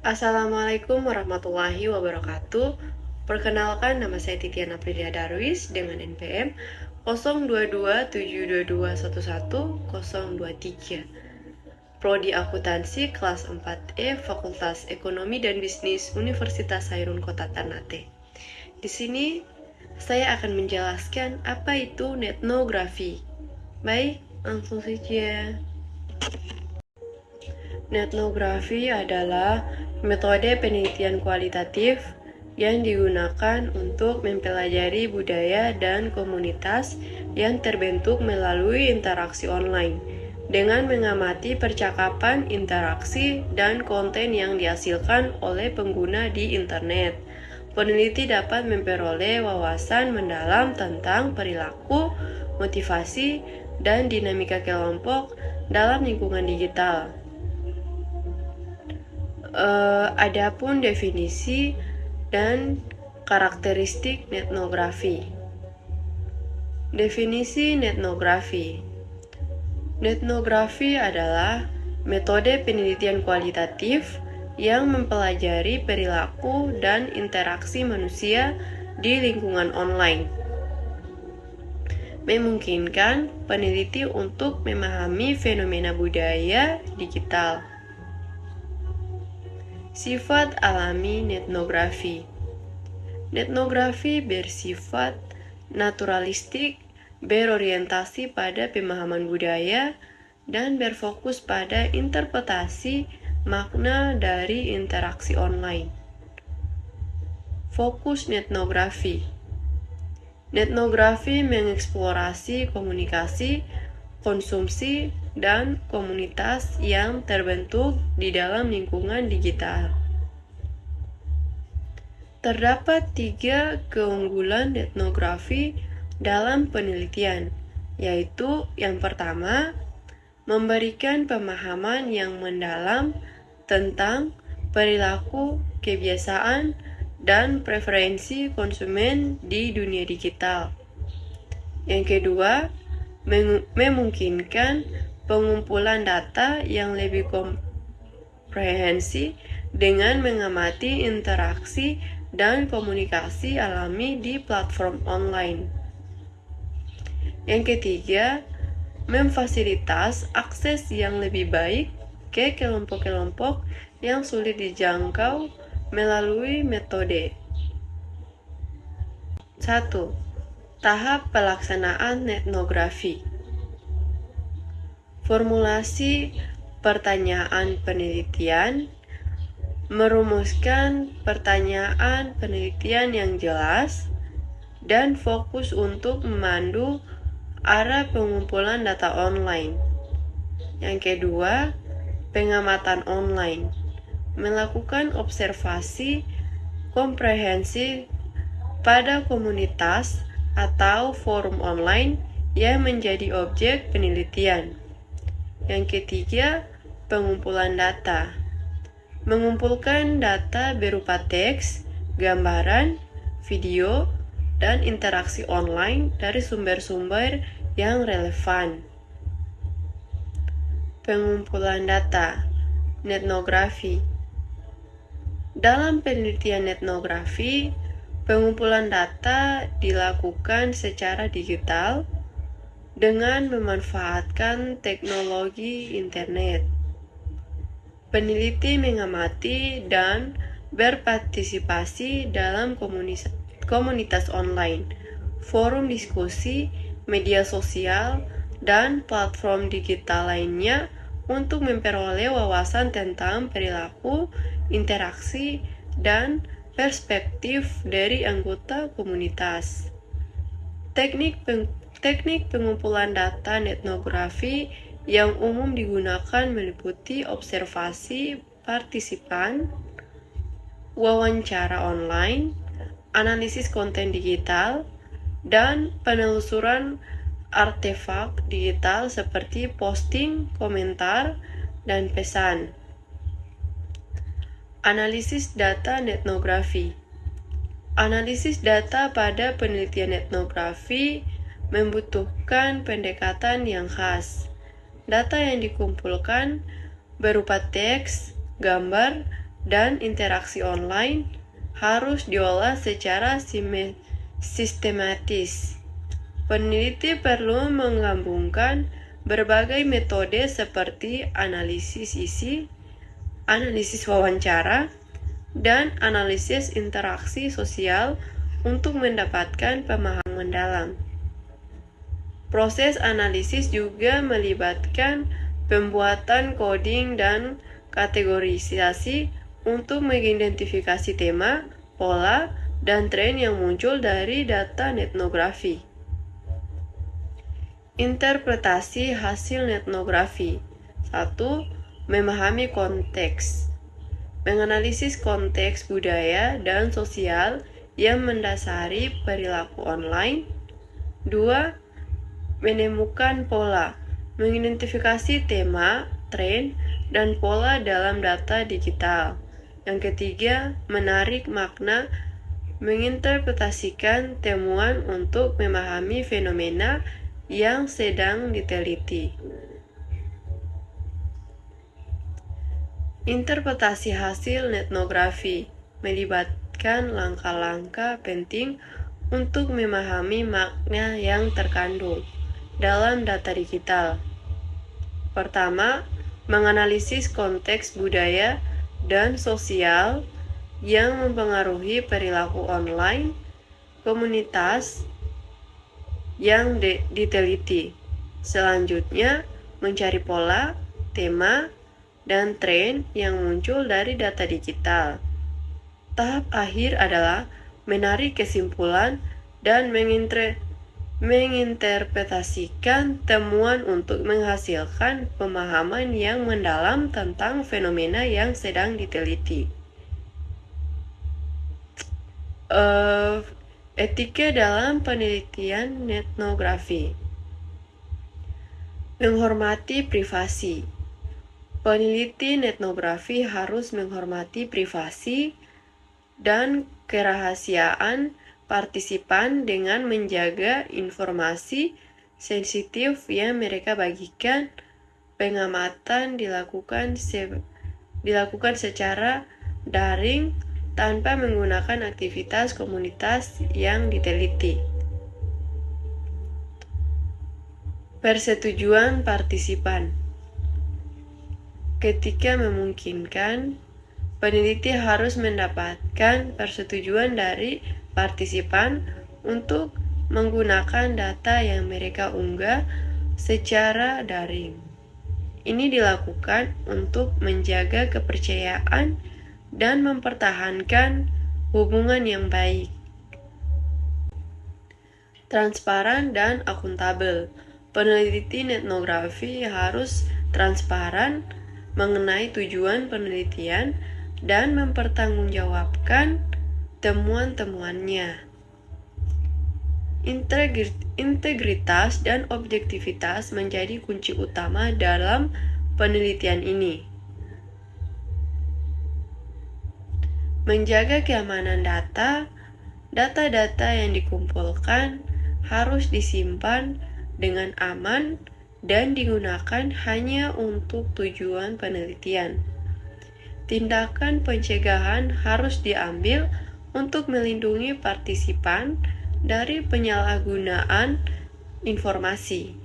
Assalamualaikum warahmatullahi wabarakatuh. Perkenalkan, nama saya Titian Aprilia Darwis dengan NPM 022722111023. Prodi Akuntansi kelas 4E Fakultas Ekonomi dan Bisnis Universitas Hairun Kota Ternate. Di sini saya akan menjelaskan apa itu etnografi. Baik, langsung saja. Etnografi adalah metode penelitian kualitatif yang digunakan untuk mempelajari budaya dan komunitas yang terbentuk melalui interaksi online dengan mengamati percakapan, interaksi, dan konten yang dihasilkan oleh pengguna di internet. Peneliti dapat memperoleh wawasan mendalam tentang perilaku, motivasi, dan dinamika kelompok dalam lingkungan digital. Adapun definisi dan karakteristik etnografi. Definisi etnografi. Etnografi adalah metode penelitian kualitatif yang mempelajari perilaku dan interaksi manusia di lingkungan online. Memungkinkan peneliti untuk memahami fenomena budaya digital. Sifat alami etnografi. Etnografi bersifat naturalistik, berorientasi pada pemahaman budaya, dan berfokus pada interpretasi makna dari interaksi online. Fokus etnografi. Etnografi mengeksplorasi komunikasi, konsumsi, dan komunitas yang terbentuk di dalam lingkungan digital. Terdapat 3 keunggulan etnografi dalam penelitian, yaitu yang pertama, memberikan pemahaman yang mendalam tentang perilaku, kebiasaan, dan preferensi konsumen di dunia digital. Yang kedua, memungkinkan pengumpulan data yang lebih komprehensif dengan mengamati interaksi dan komunikasi alami di platform online. Yang ketiga, memfasilitas akses yang lebih baik ke kelompok-kelompok yang sulit dijangkau melalui metode. 1. Tahap pelaksanaan etnografi. Formulasi pertanyaan penelitian, merumuskan pertanyaan penelitian yang jelas, dan fokus untuk memandu arah pengumpulan data online. Yang kedua, pengamatan online. Melakukan observasi komprehensif pada komunitas atau forum online yang menjadi objek penelitian. Yang ketiga, pengumpulan data. Mengumpulkan data berupa teks, gambaran, video, dan interaksi online dari sumber-sumber yang relevan. Pengumpulan data etnografi. Dalam penelitian etnografi, pengumpulan data dilakukan secara digital dengan memanfaatkan teknologi internet. Peneliti mengamati dan berpartisipasi dalam komunitas online, forum diskusi, media sosial, dan platform digital lainnya untuk memperoleh wawasan tentang perilaku, interaksi, dan perspektif dari anggota komunitas. Teknik pengumpulan data etnografi yang umum digunakan meliputi observasi partisipan, wawancara online, analisis konten digital, dan penelusuran artefak digital seperti posting, komentar, dan pesan. Analisis data etnografi. Analisis data pada penelitian etnografi membutuhkan pendekatan yang khas. Data yang dikumpulkan berupa teks, gambar, dan interaksi online harus diolah secara sistematis. Peneliti perlu menggabungkan berbagai metode seperti analisis isi, analisis wawancara, dan analisis interaksi sosial untuk mendapatkan pemahaman mendalam. Proses analisis juga melibatkan pembuatan coding dan kategorisasi untuk mengidentifikasi tema, pola, dan tren yang muncul dari data etnografi. Interpretasi hasil etnografi. 1. Memahami konteks. Menganalisis konteks budaya dan sosial yang mendasari perilaku online. 2. Menemukan pola. Mengidentifikasi tema, tren, dan pola dalam data digital. Yang ketiga, menarik makna, menginterpretasikan temuan untuk memahami fenomena yang sedang diteliti. Interpretasi hasil etnografi melibatkan langkah-langkah penting untuk memahami makna yang terkandung dalam data digital. Pertama, menganalisis konteks budaya dan sosial yang mempengaruhi perilaku online, komunitas yang diteliti. Selanjutnya, mencari pola, tema, dan tren yang muncul dari data digital. Tahap akhir adalah menarik kesimpulan dan menginterpretasikan temuan untuk menghasilkan pemahaman yang mendalam tentang fenomena yang sedang diteliti. Etika dalam penelitian etnografi. Menghormati privasi. Peneliti etnografi harus menghormati privasi dan kerahasiaan partisipan dengan menjaga informasi sensitif yang mereka bagikan. Pengamatan dilakukan secara daring tanpa menggunakan aktivitas komunitas yang diteliti. Persetujuan partisipan. Ketika memungkinkan, peneliti harus mendapatkan persetujuan dari partisipan untuk menggunakan data yang mereka unggah secara daring. Ini dilakukan untuk menjaga kepercayaan dan mempertahankan hubungan yang baik. Transparan dan akuntabel. Peneliti etnografi harus transparan mengenai tujuan penelitian dan mempertanggungjawabkan temuan-temuannya. Integritas dan objektivitas menjadi kunci utama dalam penelitian ini. Menjaga keamanan data, data-data yang dikumpulkan harus disimpan dengan aman dan digunakan hanya untuk tujuan penelitian. Tindakan pencegahan harus diambil untuk melindungi partisipan dari penyalahgunaan informasi.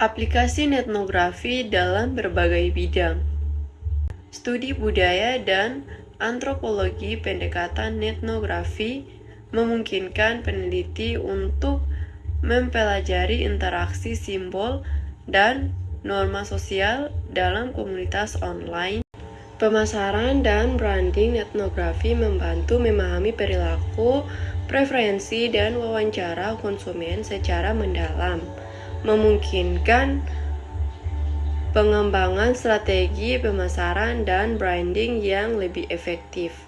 Aplikasi etnografi dalam berbagai bidang. Studi budaya dan antropologi pendekatan etnografi memungkinkan peneliti untuk mempelajari interaksi simbol dan norma sosial dalam komunitas online. Pemasaran dan branding etnografi membantu memahami perilaku, preferensi, dan wawancara konsumen secara mendalam, memungkinkan pengembangan strategi pemasaran dan branding yang lebih efektif.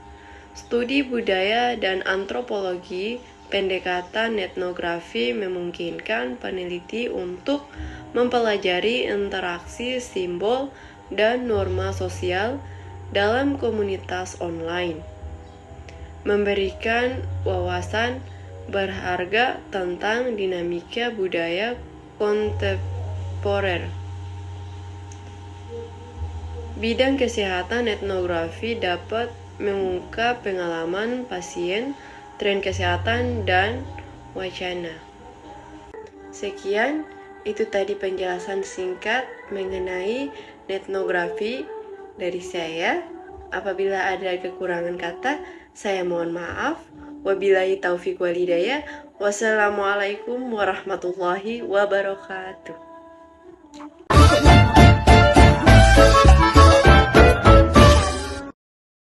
Studi budaya dan antropologi pendekatan etnografi memungkinkan peneliti untuk mempelajari interaksi simbol dan norma sosial dalam komunitas online, memberikan wawasan berharga tentang dinamika budaya kontemporer. Bidang kesehatan etnografi dapat mengungkap pengalaman pasien, tren kesehatan, dan wacana. Sekian, itu tadi penjelasan singkat mengenai etnografi dari saya. Apabila ada kekurangan kata, saya mohon maaf. Wabillahi taufiq walhidayah. Wassalamualaikum warahmatullahi wabarakatuh.